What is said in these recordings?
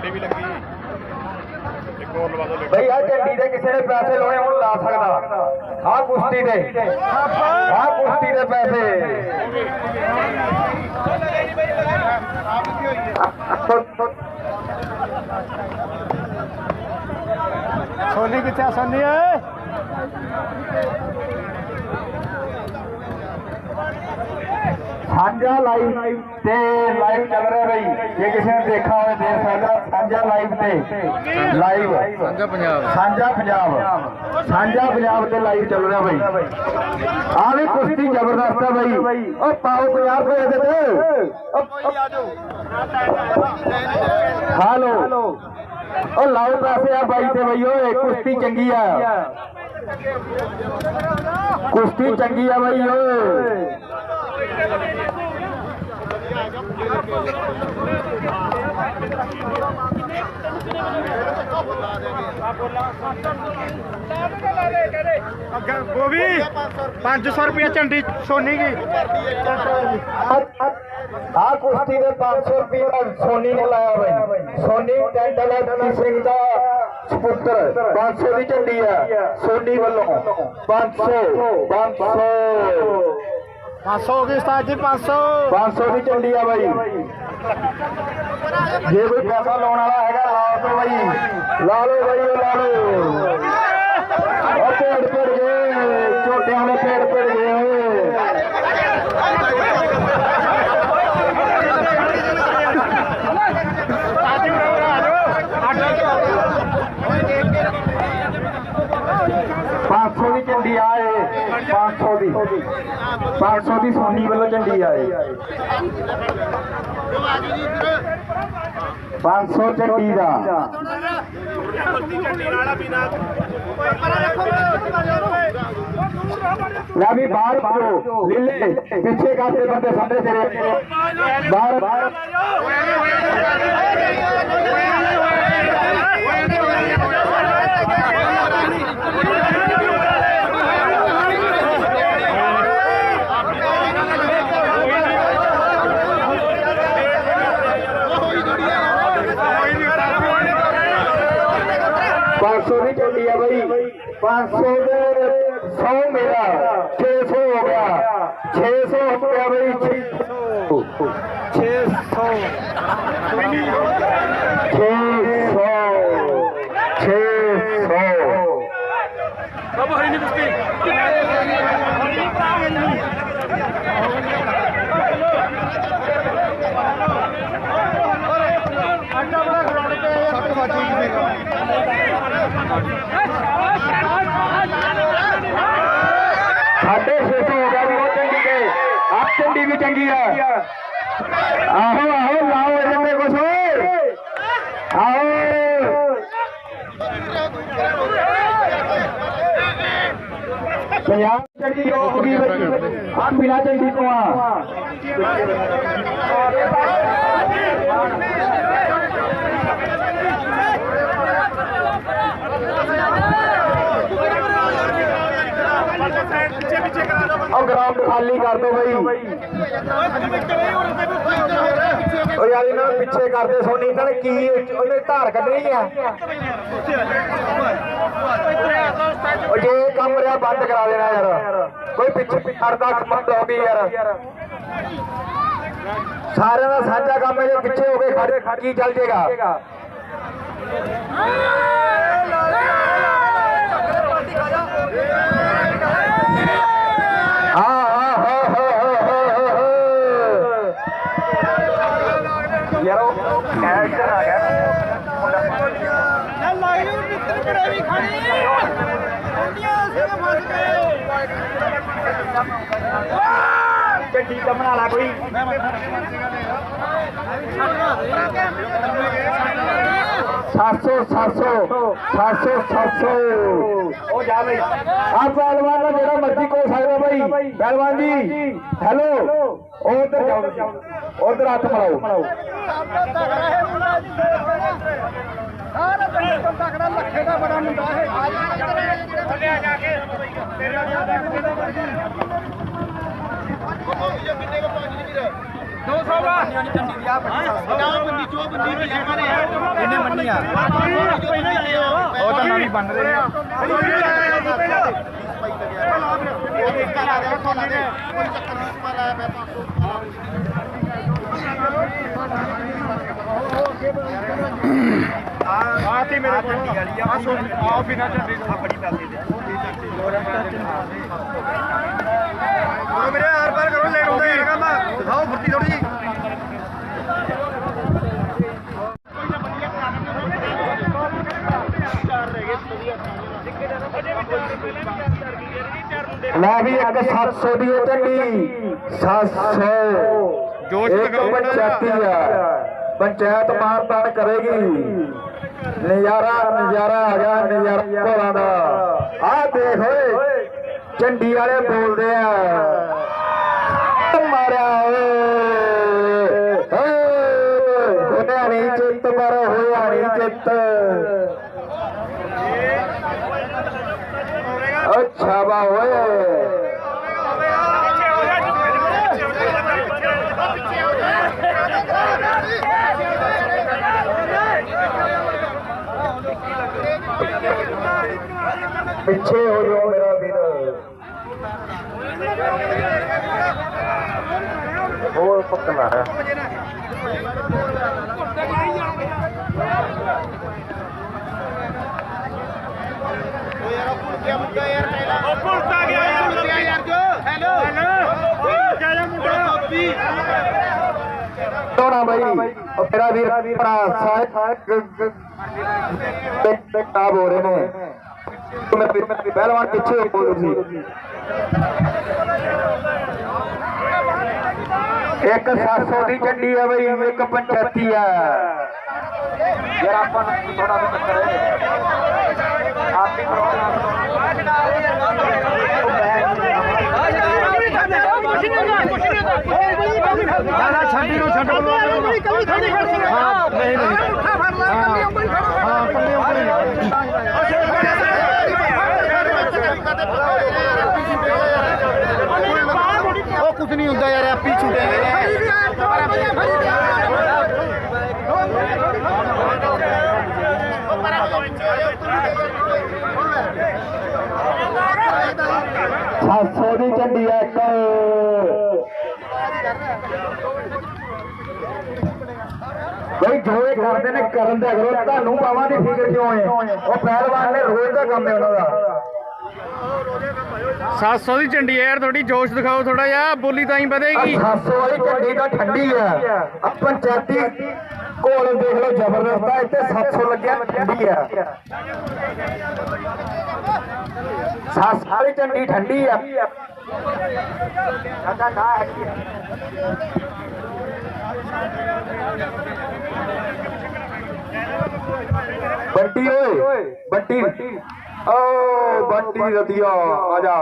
भी लगी एक और लगा दो भाई आ झंडी दे किसी ने पैसे लोने हुण ला सकदा आ कुश्ती दे पैसे सोनी किथे सोनी है साझा लाइव ते लाइव चल रहा भाई जे किसी ने देखा हो देख सकदा साझा लाइव ते लाइव साझा पंजाब ते लाइव चल रहा भाई आ भी कुश्ती जबरदस्त है भाई ओ पाओ 50 रुपए दे दे हेलो ओ लाओ पैसे आ भाई ते भाई ओए कुश्ती चंगी है भाई ओए वो भी 500 रुपया झंडी सोनी की हाँ कुश्ती दे 500 रुपया सोनी ने लाया भाई सोनी टेंडल सिंह का पुत्र 500 की झंडी है सोनी वालों 500 होगी उस्ताद जी 500 की झंडी है भाई जे कोई पैसा लाने वाला है लाओ तो भाई ला लो पेड़ गए छोटिया ने पेड़ गए की झंडी आए 500 की सोनी वालों झंडी आए 500 झंडी का भी बाहर लीले पीछे काटे बंदे सामने तेरे बाहर 500 की झंडी है भाई 500 100 मेरा 600 हो गया 600 हो गया भाई 650 हो गया वो झंडी के आप झंडी भी चंगी है आहो लाओ इधर कुछ आओ पंजाब झंडी होगी आप बिना झंडी को और ग्राउंड खाली कर दो भाई यार इन्हों पिछे कर दे सोनी इन्होंने की धार कढ़नी है जे कम रहा बंद करा देना यार कोई पिछे करता बंद हो गई यार सारे का साझा काम है जो पिछे हो गए की चल जाएगा झंडी का बना ला कोई 700 हो जा भाई आप पहलवान का जो मर्जी को सकता भाई पहलवान जी हेलो उधर जाओ उधर हाथ बढ़ाओ ਸਾਰਾ ਪਿੰਡ ਤੋਂ ਤਕੜਾ ਲੱਖੇ ਦਾ ਬੜਾ ਮੁੰਡਾ ਹੈ ਲਿਆ ਜਾ ਕੇ ਤੇਰਾ ਕਿੰਨੇ ਕੋ ਪਹੁੰਚ ਨਹੀਂ ਵੀਰ 200 ਵਾ ਚੰਡੀ ਦੀ ਆ ਬੰਦੀ ਚੋ ਬੰਦੀ ਵੀ ਲੈ ਮਾਰੇ ਇਹਨੇ ਮੰਨੀ ਆ ਉਹ ਤਾਂ ਨਵੀਂ ਬਣ ਰਹੀ ਆ ਕੋਈ ਚੱਕਰ ਨਹੀਂ ਸਮਾਂ ਲਾਇਆ ਮੈਂ 500 ਆ ਤੇ ਮੇਰੇ ਕੋਲ ਝੰਡੀ ਵਾਲੀ ਆ ਬਿਨਾ ਝੰਡੀ ਤੋਂ ਬੜੀ ਪੈਸੇ ਦੇ ਉਹ ਮੇਰੇ ਆਰ ਪਾਰ ਕਰੋ ਲੇਟ ਹੁੰਦਾ ਯਾਰ ਕੰਮ ਦਿਖਾਓ ਫੁਰਤੀ ਥੋੜੀ ਜੀ ਲੈ ਵੀ ਇੱਕ 700 ਦੀ ਝੰਡੀ 700 ਇੱਕ ਪੰਚਾਇਤੀ ਆ ਪੰਚਾਇਤ ਮਾਨਤਾਨ ਕਰੇਗੀ ਨਜ਼ਾਰਾ ਆ ਗਿਆ ਨਜ਼ਾਰਾ ਘੋੜਾਂ ਦਾ ਆਹ ਦੇਖ ਓਏ ਝੰਡੀ ਵਾਲੇ ਬੋਲਦੇ ਆ ਮਾਰਿਆ ਹੋਇਆ ਨਹੀਂ ਚਿੱਤ ਪਰ ਹੋਇਆ ਨਹੀਂ ਚਿੱਤ ਅੱਛਾ ਬਾ ਓਏ ਪਿੱਛੇ ਹੋ ਜਾਓ ਮੇਰਾ ਵੀਰ ਹੋਰ ਪੱਕਾ ਹੈ भाई मेरा वीर खराब हो रहे हैं पहलवान पीछे एक 700 की झंडी है भाई एक पंचायती है यार आप थोड़ा भी चक्कर है आप कुछ नहीं होता यार आप पीछे ਦੀ ਝੰਡੀ ਹੈ ਕੋਈ ਜੋ ਇਹ ਕਰਦੇ ਨੇ ਕਰਨ ਦਿਆ ਕਰੋ ਤੁਹਾਨੂੰ ਪਾਵਾਂ ਦੀ ਫਿਕਰ ਕਿਉਂ ਹੈ ਉਹ ਪਹਿਲਵਾਨ ਨੇ ਰੋਜ਼ ਦਾ ਕੰਮ ਹੈ ਉਹਨਾਂ ਦਾ 700 ਦੀ ਝੰਡੀ ਹੈ ਯਾਰ ਥੋੜੀ ਜੋਸ਼ ਦਿਖਾਓ ਥੋੜਾ ਜਿਹਾ ਬੋਲੀ ਤਾਂ ਹੀ ਵਧੇਗੀ 700 ਵਾਲੀ ਝੰਡੀ ਤਾਂ ਠੰਡੀ ਹੈ ਆ ਪੰਚਾਇਤੀ ਕੋਲ ਦੇਖ ਲਓ ਜ਼ਬਰਦਸਤ ਹੈ ਇੱਥੇ 700 ਲੱਗਿਆ ਠੰਡੀ ਹੈ 700 ਵਾਲੀ ਝੰਡੀ ਠੰਡੀ ਹੈ बंटी ओए बंटी ओ बंटी रतिया आजा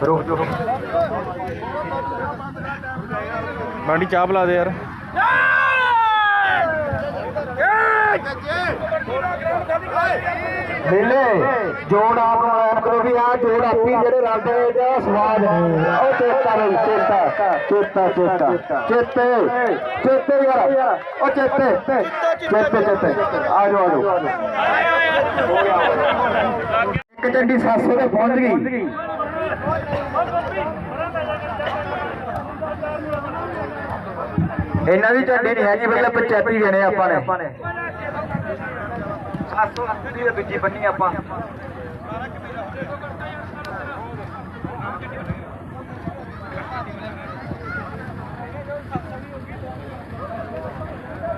रुक जो बांडी चाह पिला दे यार मेले जोड़ आप करो भी आ जोड़ आपी जेड़े रलदे ने स्वाद नहीं ओ चेता रे चेता चेता चेता चेते चेते यार ओ चेते चेते चेते आ जाओ एक चंडी 700 पे पहुंच गई इन्हां दी झंडी नहीं हैगी भैया पंचायती देने आपां ने 780 ਦੀ ਦੂਜੀ ਬੰਨੀ ਆਪਾਂ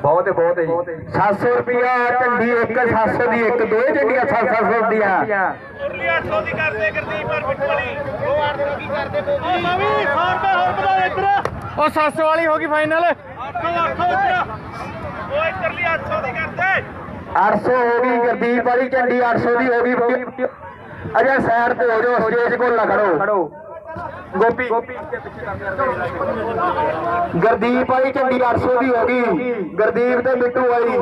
बहुत है 700 रुपया झंडी एक 700 की एक दो झंडियां 700 ਦੀਆਂ 800 ਦੀ ਕਰਦੇ ਗੁਰਦੀਪ ਪਰ ਬਿੱਟ ਵਾਲੀ ਉਹ 800 ਕੀ ਕਰਦੇ ਬੋਗੀ ਮੈਂ ਵੀ 100 ਰੁਪਏ ਹੋਰ ਵਧਾ ਇੱਧਰ ਉਹ 700 ਵਾਲੀ ਹੋ ਗਈ ਫਾਈਨਲ 800 ਇੱਧਰ ਉਹ ਇੱਧਰ ਲਈ 800 ਦੀ ਕਰਦੇ 800 हो गई गुरदीप वाली झंडी 800 की हो गई अजय साइड पे हो जाओ स्टेज को ना खड़ो गोपी गुरदीप आई झंडी 800 की होगी गुरदीप ते बिट्टू आई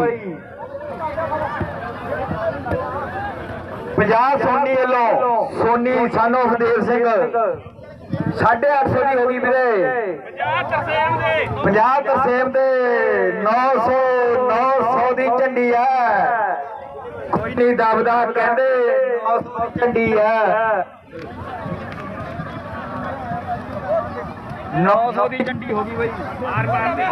50 सोनी वालों सोनी सानो हरदेव सिंह 850 की होगी वीरे 50 तरसेम दे 900 की झंडी है कोई नहीं दबदा कहंदे 900 झंडी है 900 की झंडी होगी भाई मार मार दे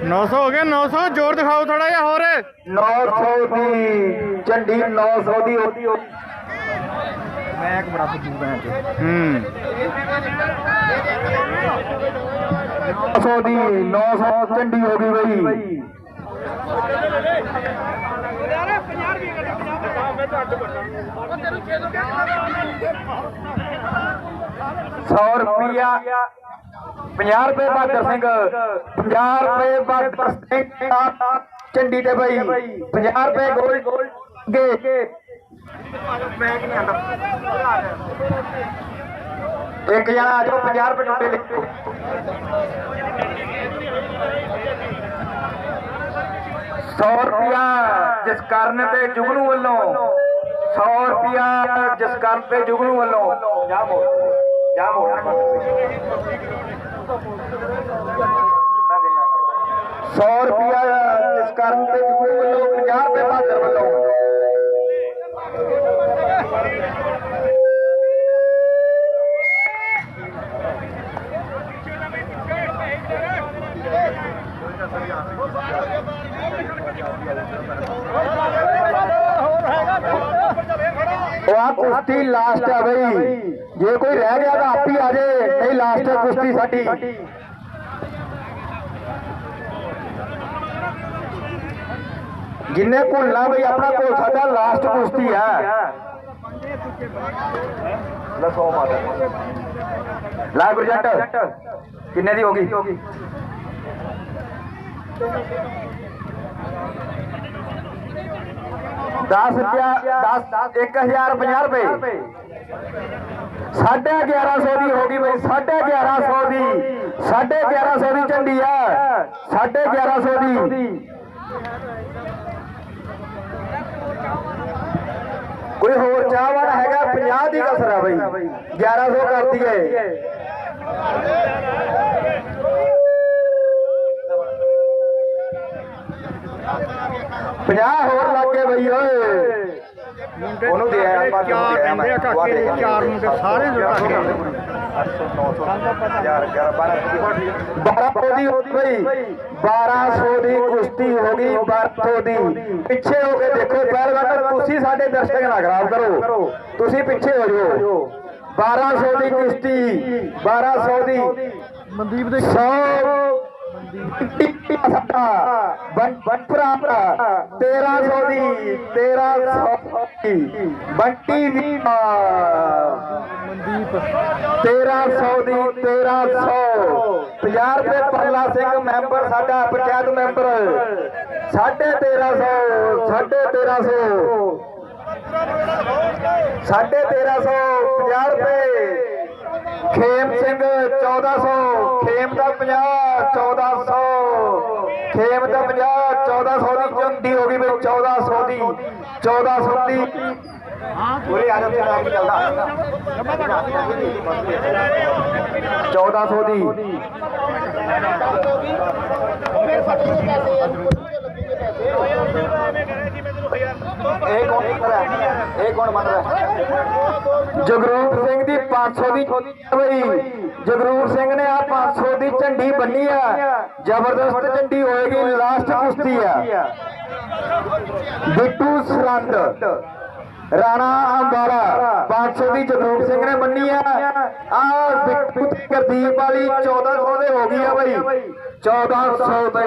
900 हो गया 900 जोर दिखाओ थोड़ा या हो रे 900 की झंडी 900 की होती मैं एक बड़ा बुद्धू है 900 झंडी होगी भाई 100 रुपया 50 रुपए बहादुर सिंह 50 रुपए बहादुर सिंह झंडी ते भाई 50 रुपए गोल गे एक जना आ जाओ 50 रुपए टुटे लिखो 100 रुपया जसकਰਨ ते जुगनू वालों 100 रुपया जसकਰਨ ते जुगनू वालों 100 रुपया जसकਰਨ ते जुगनू वालों 50 रुपए बहादुर वालों कुश्ती लास्ट है भाई जे कोई रह गया तो आप ही आ जाए नहीं लास्ट है कुश्ती साडी जिन्हें भुलना भाई अपना कोल साडा लास्ट कुश्ती है ला गुरजंट किन्ने दी होगी 10 रुपया 1000 50 रुपए 1150 की होगी भाई 1150 की 1150 की झंडी है 1150 की कोई होर चाहवान हैगा 50 की कसर है भाई 1100 कर दी है 50 होर लग गए भाई ओए ਉਹਨੂੰ ਦੇ ਆਇਆ ਪਰ ਚਾਰ ਮੁੰਡੇ ਸਾਰੇ ਜੁੜਾ ਕੇ 1200 ਦੀ ਹੋ ਗਈ 1200 ਦੀ ਕੁਸ਼ਤੀ ਹੋ ਗਈ 1200 ਦੀ ਪਿੱਛੇ ਹੋ ਕੇ ਦੇਖੋ ਪਹਿਲਵਾਨ ਤੁਸੀਂ ਸਾਡੇ ਦਰਸ਼ਕ ਨਾ ਖਰਾਬ ਕਰੋ ਤੁਸੀਂ ਪਿੱਛੇ ਹੋ ਜਾਓ 1200 ਦੀ ਕੁਸ਼ਤੀ 1200 ਦੀ ਮਨਦੀਪ ਦੇ 100 1300 ਦੀ 1300 ਦੀ ਬੰਟੀ ਮਨਦੀਪ 1300 ਦੀ 1300 50 ਰੁਪਏ ਪਰਲਾ ਸਿੰਘ ਮੈਂਬਰ ਸਾਡਾ ਪੰਚਾਇਤ ਮੈਂਬਰ 1350 1350 50 ਰੁਪਏ खेम सिंह 1400 खेम का 50 1400 खेम का 50 1400 की झंडी हो गई भाई 1400 की 1400 की पूरे आजम से नाम चलता 1400 की जगरूप सिंह की 500 की भाई जगरूप सिंह ने आ 500 की झंडी बनी है जबरदस्त झंडी होएगी लास्ट कुश्ती है बिट्टू सरंद राणा अंबाला 500 की जगरूप सिंह ने बनी है आ बिट्टू गुरदीप वाली 1400 से हो गई है भाई 1400 पे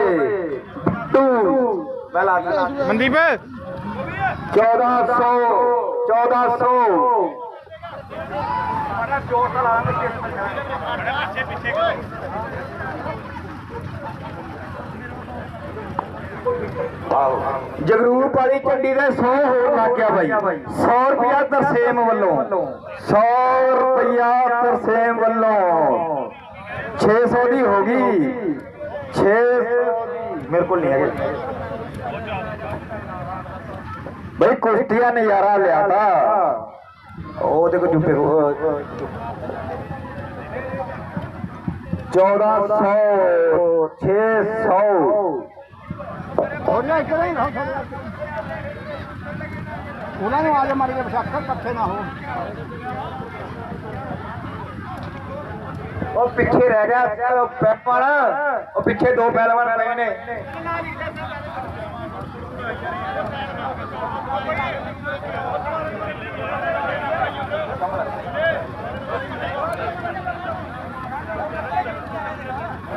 बिट्टू मनदीप 1400 1400 ਜਗਰੂਪ ਵਾਲੀ ਝੰਡੀ ਦੇ 100 ਹੋਰ ਲੱਗ ਗਿਆ ਬਾਈ 100 ਰੁਪਿਆ ਤਰਸੇਮ ਵੱਲੋਂ 100 ਰੁਪਿਆ ਤਰਸੇਮ ਵੱਲੋਂ 600 ਦੀ ਹੋ ਗਈ 6 ਮੇਰੇ ਕੋਲ ਨਹੀਂ ਹੈਗੇ भाई कुश्तिया नजारा लिया था ओ देखो जुपे 1400 600 आज मारी विशाखा कट्ठे ना हो पिछे रह गया पैपन पिछे 2 पहलवान पए ने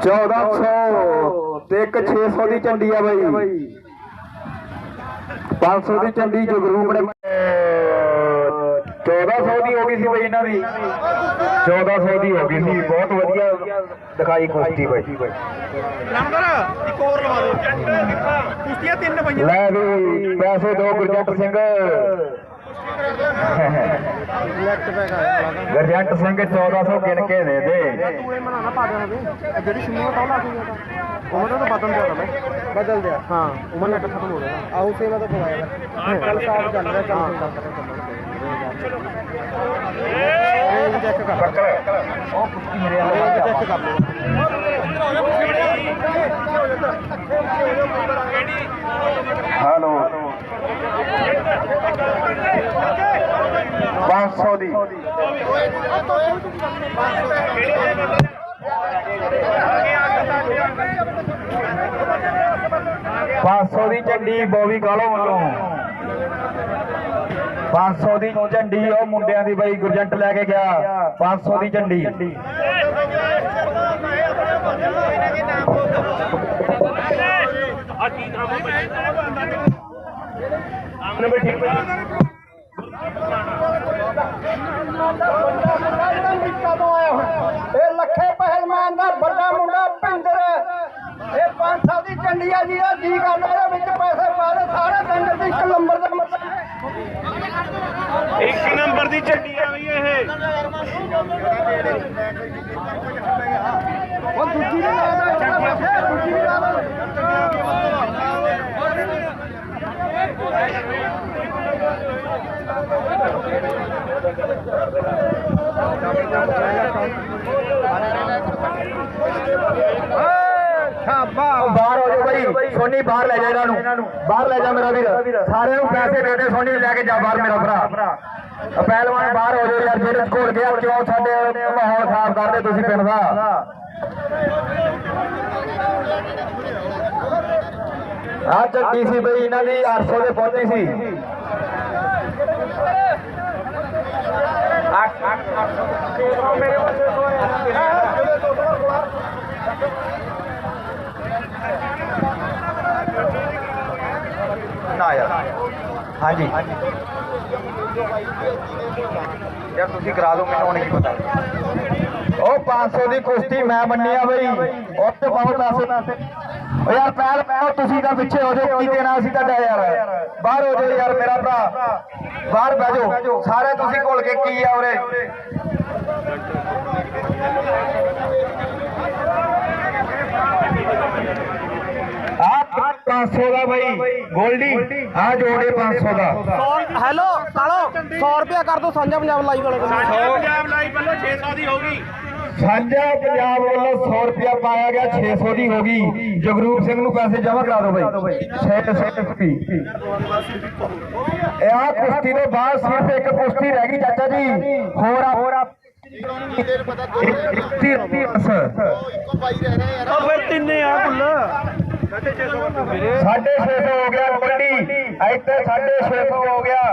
1400 ਤੇ ਇੱਕ 600 ਦੀ ਝੰਡੀ ਆ ਬਾਈ 500 ਦੀ ਝੰਡੀ ਜਗਰੂਪ ਨੇ 1400 ਦੀ ਹੋ ਗਈ ਸੀ ਬਾਈ ਇਹਨਾਂ ਦੀ 1400 ਦੀ ਹੋ ਗਈ ਸੀ ਬਹੁਤ ਵਧੀਆ ਦਿਖਾਈ ਕੁਸ਼ਤੀ ਬਾਈ ਨੰਬਰ ਇੱਕ ਹੋਰ ਲਵਾ ਦਿਓ ਕੁਸ਼ਤੀਆਂ 3 ਪਈਆਂ ਲੈ ਵੀ ਪੈਸੇ ਦੋ ਗੁਰਜੰਟ ਸਿੰਘ ਗੁਰਜੰਟ ਸਿੰਘ 1400 ਗਿਣ ਕੇ ਦੇ ਦੇ ਜਿਹੜੀ ਸ਼ਮੂਆ ਟੌਲਾ ਸੀ ਉਹਨਾਂ ਦਾ ਬਦਲ ਦਿਆ ਬਦਲ ਦਿਆ ਹਾਂ ਉਮਰ ਨੱਟ ਖਤਮ ਹੋ ਗਿਆ ਆਉ ਸੇਵਾ ਤਾਂ ਪਵਾਇਆ ਕੱਲ ਸਾਫ ਚੱਲ ਰਿਹਾ ਚਲੋ ਚੈੱਕ ਕਰ ਉਹ ਕੁਸ਼ਤੀ ਮੇਰੇ ਵਾਲਾ ਚੈੱਕ ਕਰ ਲਓ हेलो 500 दी 500 ਦੀ ਝੰਡੀ ਬੋਵੀ ਕਾਲੋ ਵੱਲੋਂ 500 ਦੀ ਝੰਡੀ ਉਹ ਮੁੰਡਿਆਂ ਦੀ ਬਾਈ ਗੁਰਜੰਟ ਲੈ ਕੇ ਗਿਆ 500 ਦੀ ਝੰਡੀ ਇਹ ਲੱਖੇ ਪਹਿਲਵਾਨ ਦਾ ਵੱਡਾ ਮੁੰਡਾ ਭਿੰਦਰ ਇਹ 500 ਦੀ ਝੰਡੀਆ ਜੀ ਦਾ ਜੀ ਕਰਨ ਦੇ ਵਿੱਚ ਪੈਸੇ ਪਾ ਦੇ ਸਾਰੇ ਦੰਗਲ ਦੀ 1 ਨੰਬਰ ਦਾ ਇੱਕ ਨੰਬਰ ਦੀ ਝੰਡੀ ਆ ਵੀ ਇਹ ਉਹ ਦੂਜੀ ਦੇ ਨਾਲ ਦੂਜੀ ਦੇ ਨਾਲ बाहर हो जाओ भाई सोनी बाहर ले जा इन्हों बाहर ले जा मेरा वीर सारे पैसे दे दे सोनी लैके जा बाहर मेरा भरा पहलवान बाहर हो जाओ यार जेल घोल गया क्यों साडे माहौल खराब करते तुसीं पिंड दा आ चक्की सी बई इन्हां दी 800 दे पहुंची सी ना यार हाँ जी यार तुसी करा दो मैंने होने की पता ओ 500 दी कुश्ती मैं बन्नी आ बई और तो पाओ पैसे ओ यार पैर पैओ तुसी का पीछे हो जाओ की देना सी तुहाडा यार बाहर हो जाओ यार मेरा भरा बाहर बह जाओ सारे तुसी घुल के की आ उरे आप 500 का भाई गोल्डी आ जोड़े 500 का हेलो कालो 100 रुपया कर दो साझा पंजाब लाइव वाले पंजाब लाइव वालों 600 दी होगी साझा पंजाब वालों 100 रुपया पाया गया 600 दी होगी जगरूप सिंह नूं पैसे जमा करा दो भाई 600 की यह कुश्ती के बाद सिर्फ एक कुश्ती रह गई चाचा जी होर आप साढ़े 600 हो गया कबड्डी इतने 650 हो गया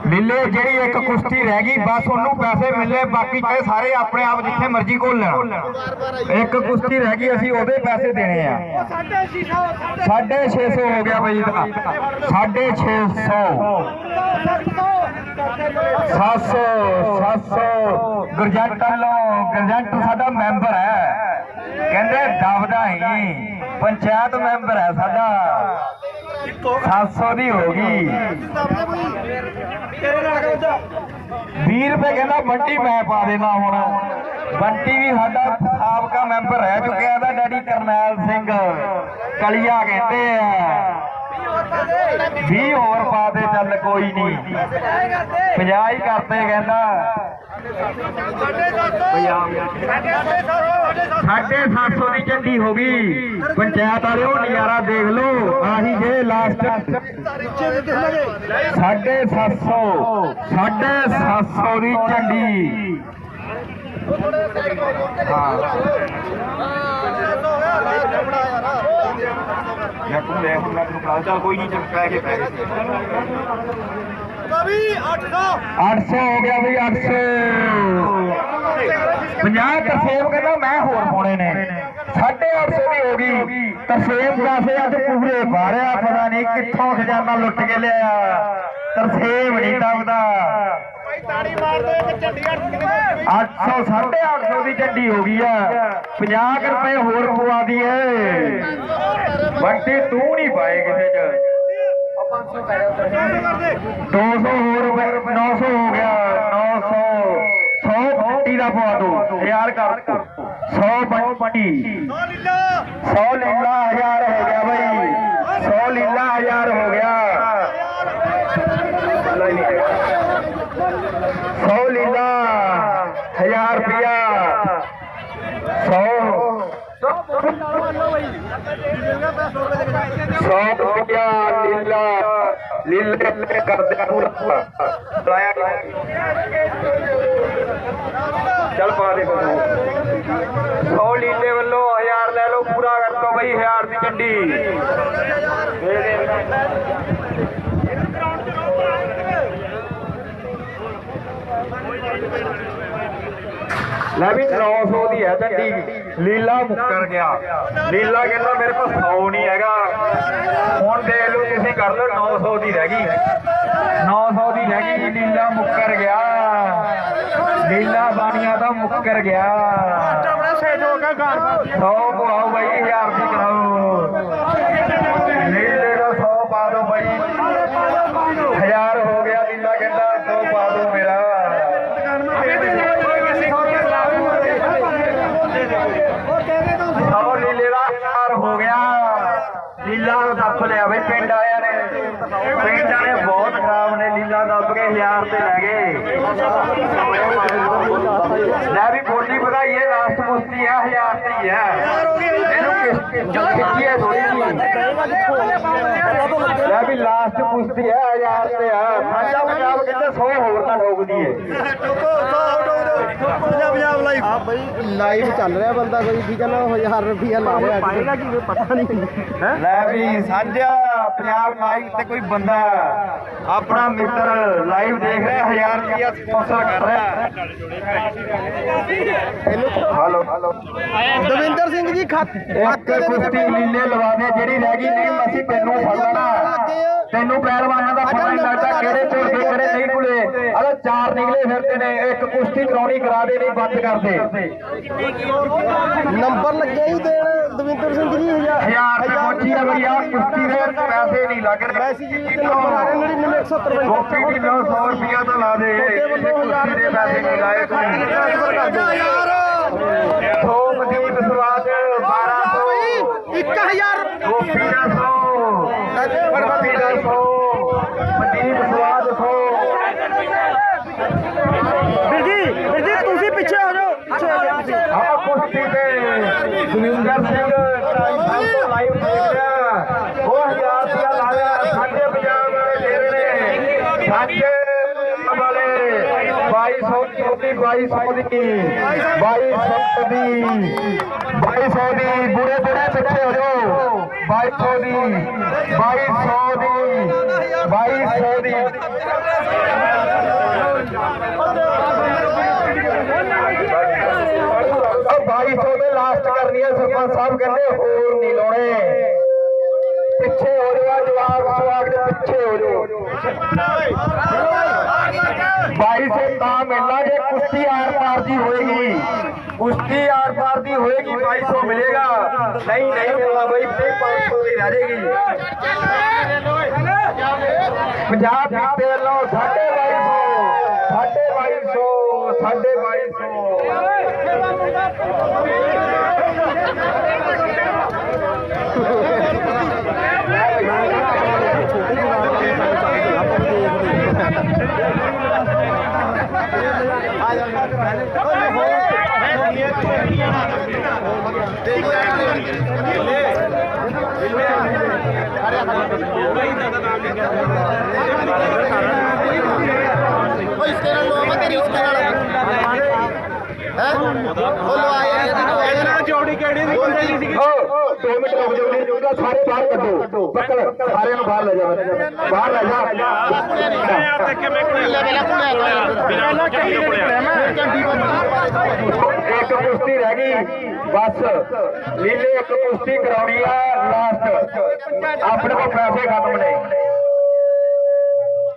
मिले जी एक कुश्ती रह गई बस उन्होंने पैसे मिले बाकी चाहे सारे अपने आप जिथे मर्जी घोल लेना एक कुश्ती रह गई असी ओदे पैसे देने हैं 650 हो गया भाई 650 700 ਗੁਰਜੰਟ ਵੱਲੋਂ ਗੁਰਜੰਟ ਸਾਡਾ ਮੈਂਬਰ ਹੈ, ਕਹਿੰਦੇ ਦਬਦਾ ਹੀ ਪੰਚਾਇਤ ਮੈਂਬਰ ਹੈ ਸਾਡਾ। 700 ਦੀ ਹੋ ਗਈ। 20 ਰੁਪਏ ਕਹਿੰਦਾ ਬੰਟੀ ਮੈਂ ਪਾ ਦੇਣਾ ਹੁਣ। ਬੰਟੀ ਵੀ ਸਾਡਾ ਸਾਬਕਾ ਮੈਂਬਰ ਰਹਿ ਚੁੱਕਿਆ, ਇਹਦਾ ਡੈਡੀ ਕਰਨੈਲ ਸਿੰਘ ਕਲੀਆ ਕਹਿੰਦੇ ਆ। 20 ਹੋਰ ਪਾ ਦੇ, ਚੱਲ ਕੋਈ ਨਹੀਂ 50 ਹੀ ਕਰਦੇ ਕਹਿੰਦਾ। 750 ਦੀ ਝੰਡੀ ਹੋ ਗਈ। ਪੰਚਾਇਤ ਵਾਲਿਓ ਨਜ਼ਾਰਾ ਦੇਖ ਲਓ, ਆਹੀ ਜੇ ਲਾਸਟ 750 ਦੀ ਝੰਡੀ। ਕੋਈ ਨਹੀਂ ਚੱਕਾ ਕੇ ਪੈ ਗਏ। 800 ਹੋ ਗਿਆ ਬਈ, 800। 50 ਤਰਸੇਮ ਕਹਿੰਦਾ ਮੈਂ ਹੋਰ ਪਾਉਣੇ ਨੇ। 850 ਦੀ ਹੋ ਗਈ। ਤਰਸੇਮ ਪੈਸੇ ਅੱਜ ਪੂਰੇ ਬਾਰਿਆ, ਪਤਾ ਨਹੀਂ ਕਿੱਥੋਂ ਖਜ਼ਾਨਾ ਲੁੱਟ ਕੇ ਲਿਆ। ਤਰਸੇਮ ਨਹੀਂ ਦਬਦਾ। 800 850 ਦੀ ਝੰਡੀ ਹੋ ਗਈ ਆ। 50 ਰੁਪਏ ਹੋਰ ਪਵਾ ਦੀਏ। ਬੰਟੀ ਤੂੰ ਨਹੀਂ ਪਾਏ ਕਿਸੇ ਚ। 200 ਹੋਰ ਰੁਪਏ, 900 ਹੋ ਗਿਆ। 900 100 ਬੰਟੀ ਦਾ ਪਵਾ ਦੋ। 1000 ਕਰ 100 ਬੰਟੀ। 100 ਲੀਲਾ 1000 ਹੋ ਗਿਆ ਬਈ। 100 ਲੀਲਾ 1000 ਹੋ ਗਿਆ। 100 ਲੀਲਾ 1000 ਰੁਪਇਆ। 100 ਰੁਪਇਆ ਲੀਲਾ ਲੀਲਾ ਕਰ ਦੇ ਪੂਰਾ। ਚੱਲ ਪਾ ਦੇ 100 ਲੀਲੇ ਵੱਲੋਂ 1000 ਲੈ ਲਓ, ਪੂਰਾ ਕਰ ਦੋ ਬਈ। 1000 ਦੀ ਝੰਡੀ ਲੈ ਵੀ। 900 ਦੀ ਹੈ ਝੰਡੀ। ਲੀਲਾ ਮੁੱਕਰ ਗਿਆ। ਲੀਲਾ ਕਹਿੰਦਾ ਮੇਰੇ ਕੋਲ 100 ਨਹੀਂ ਹੈਗਾ। ਹੁਣ ਦੇਖ ਲਓ ਤੁਸੀਂ, ਕਰ ਲਓ। 900 ਦੀ ਰਹਿ ਗਈ। 900 ਦੀ ਰਹਿ ਗਈ। ਲੀਲਾ ਮੁੱਕਰ ਗਿਆ। ਲੀਲਾ ਬਾਣੀਆਂ ਦਾ ਮੁੱਕਰ ਗਿਆ। 100 ਪਵਾਓ ਬਾਈ, 1000 ਦੀ ਕਰਾਓ। ਲੀਲੇ ਦਾ 100 ਪਾ ਦੋ ਬਾਈ। 1000 ਹੋ ਗਿਆ। ਲੀਲਾ ਕਹਿੰਦਾ 100 ਪਾ ਦੋ ਮੇਰਾ। 100 ਲੀਲੇ ਦਾ 1000 ਹੋ ਗਿਆ। ਲੀਲਾ ਦੱਬ ਲਿਆ ਬਈ ਪਿੰਡ ਆਇਆ ਨੇ। ਪਿੰਡ ਵਾਲੇ ਬਹੁਤ ਖਰਾਬ ਨੇ। ਲੀਲਾ ਦੱਬ ਕੇ 1000 ਤੇ ਲੈ ਗਏ। ਲੈ ਵੀ ਬੋਲੀ ਵਧਾਈਏ। ਲਾਸਟ ਮੁਸਤੀ ਆ 1000 ਦੀ ਹੈ। ਇਹਨੂੰ ਖਿੱਚੀਏ ਥੋੜੀ ਜਿਹੀ। ਲੈ ਵੀ ਲਾਸਟ ਮੁਸਤੀ ਹੈ 1000 ਤੇ ਆ। ਸਾਡਾ ਪੰਜਾਬ ਕਹਿੰਦੇ 100 ਹੋਰ ਨਾ ਠੋਕਦੀ ਏ। ਆ ਬਈ ਲਾਈਵ ਚੱਲ ਰਿਹਾ ਬੰਦਾ ਕੋਈ, ਠੀਕ ਹੈ ਨਾ। 1000 ਰੁਪਇਆ ਲਾ ਰਿਹਾ ਪਾਏਗਾ ਕੀ ਪਤਾ ਨਹੀਂ। ਲੈ ਵੀ ਸਾਂਝਾ ਪੰਜਾਬ ਲਾਈਵ ਤੇ ਕੋਈ ਬੰਦਾ ਆਪਣਾ ਮਿੱਤਰ ਲਾਈਵ ਦੇਖ ਰਿਹਾ, 1000 ਰੁਪਇਆ ਸਪਾਂਸਰ ਕਰ ਰਿਹਾ। ਹਲੋ ਦਵਿੰਦਰ ਸਿੰਘ ਜੀ ਇੱਕ ਕੁਸ਼ਤੀ ਲੀਲੇ ਲਵਾ ਦੇ ਜਿਹੜੀ ਰਹਿ ਗਈ। ਨਹੀਂ ਅਸੀਂ ਤੈਨੂੰ ਫੜ ਲੈਣਾ। ਤੈਨੂੰ ਪਹਿਲਵਾਨਾਂ ਦਾ ਪਤਾ ਨਹੀਂ ਲੱਗਦਾ ਕਿਹੜੇ ਝੁਰਦੇ ਕਿਹੜੇ ਨਹੀਂ ਕੁਲੇ। ਅਰੇ 4 ਨਿਕਲੇ ਫਿਰਦੇ ਨੇ। ਇੱਕ ਕੁਸ਼ਤੀ ਕਰਾਉਣੀ ਕਰਾ ਦੇ, ਨਹੀਂ ਬੰਦ ਕਰ ਦੇ। ਨੰਬਰ ਲੱਗਿਆ ਹੀ ਦੇਣ ਦਵਿੰਦਰ ਸਿੰਘ ਜੀ। 1000 ਤੇ ਪਹੁੰਚੀ ਆ ਬਈ। ਆ ਕੁਸ਼ਤੀ ਦੇ ਪੈਸੇ ਨਹੀਂ ਲੱਗ ਰਹੇ। ਮੈਸੇਜ ਜੀ ਤੇ ਨੰਬਰ ਆ ਰਹੇ 99 ਗੋਪੀ ਦੀ 100 ਰੁਪਇਆ ਤਾਂ ਲਾ ਦੇ। ਕੁਸ਼ਤੀ ਦੇ ਪੈਸੇ ਨਹੀਂ ਲਾਏ ਤੂੰ। 100 ਮਦੀਪ ਸਵਾਦ 1200। 1000 ਗੋਪੀ ਦਾ 100। ਗੋਪੀ ਦਾ 100। ਮਦੀਪ ਸਵਾਦ 100। ਵੀਰ ਜੀ ਤੁਸੀਂ ਪਿੱਛੇ ਹੋ ਜਾਓ। ਆ ਕੁਸ਼ਤੀ ਤੇ ਸੁਰਿੰਦਰ ਸਿੰਘ ਲਾਈਵ ਦੇਖ ਰਿਹਾ। ਉਹ 1000 ਰੁਪਇਆ ਲਾ ਲਿਆ। ਸਾਡੇ ਪੰਜਾਬ ਵਾਲੇ ਦੇ ਰਹੇ ਨੇ। ਸਾਡੇ ਵਾਲੇ 2200 ਦੀ 2200 ਦੀ 2200 ਦੀ 2200 ਦੀ। ਬੁੜੇ ਬੁੜੇ ਪਿੱਛੇ ਹੋ ਜਾਓ। 2200 ਦੀ 2200 ਦੀ 2200 ਦੀ। 2200 ਦੇ ਲਾਸਟ ਕਰਨੀ ਹੈ। ਸਰਪੰਚ ਸਾਹਿਬ ਕਹਿੰਦੇ ਹੋਰ ਨਹੀਂ ਲਾਉਣੇ। ਪਿੱਛੇ ਹੋ ਜਾਓ, ਜਵਾਬ ਸਵਾਗ ਦੇ ਪਿੱਛੇ ਹੋ ਜਾਓ। 2200 ਤਾਂ ਮਿਲਣਾ ਜੇ ਕੁਸ਼ਤੀ ਆਰ ਪਾਰ ਦੀ ਹੋਏਗੀ, ਕੁਸ਼ਤੀ ਆਰ ਪਾਰ ਦੀ ਹੋਏਗੀ 2200 ਮਿਲੇਗਾ, ਨਹੀਂ ਮਿਲਣਾ ਬਈ, 500 ਦੀ ਰਹਿ ਜਾਏਗੀ। ਪੰਜਾਬ ਜਿੱਤੇ ਲੋ 2250 इसके नाल लोग तेरी उसके नाल हैं वो लवाया ਜੋੜੀ ਕਿਹੜੀ ਦੀ ਬੰਦੇ ਦੀ ਸੀ 2 ਮਿੰਟ ਰੁਕ ਜਾਓ, ਸਾਰੇ ਬਾਹਰ ਕੱਢੋ, ਪਕੜ ਸਾਰਿਆਂ ਨੂੰ ਬਾਹਰ ਲੈ ਜਾ, ਬਾਹਰ ਲੈ ਜਾ। ਯਾਰ ਦੇਖ ਕੇ ਮੈਂ ਇੱਕ ਕੁਸ਼ਤੀ ਰਹਿ ਗਈ ਬਸ, ਨੀਲੇ ਇੱਕ ਕੁਸ਼ਤੀ ਕਰਾਉਣੀ ਆ ਲਾਸਟ, ਆਪਣੇ ਕੋਲ ਪੈਸੇ ਖਤਮ ਨੇ।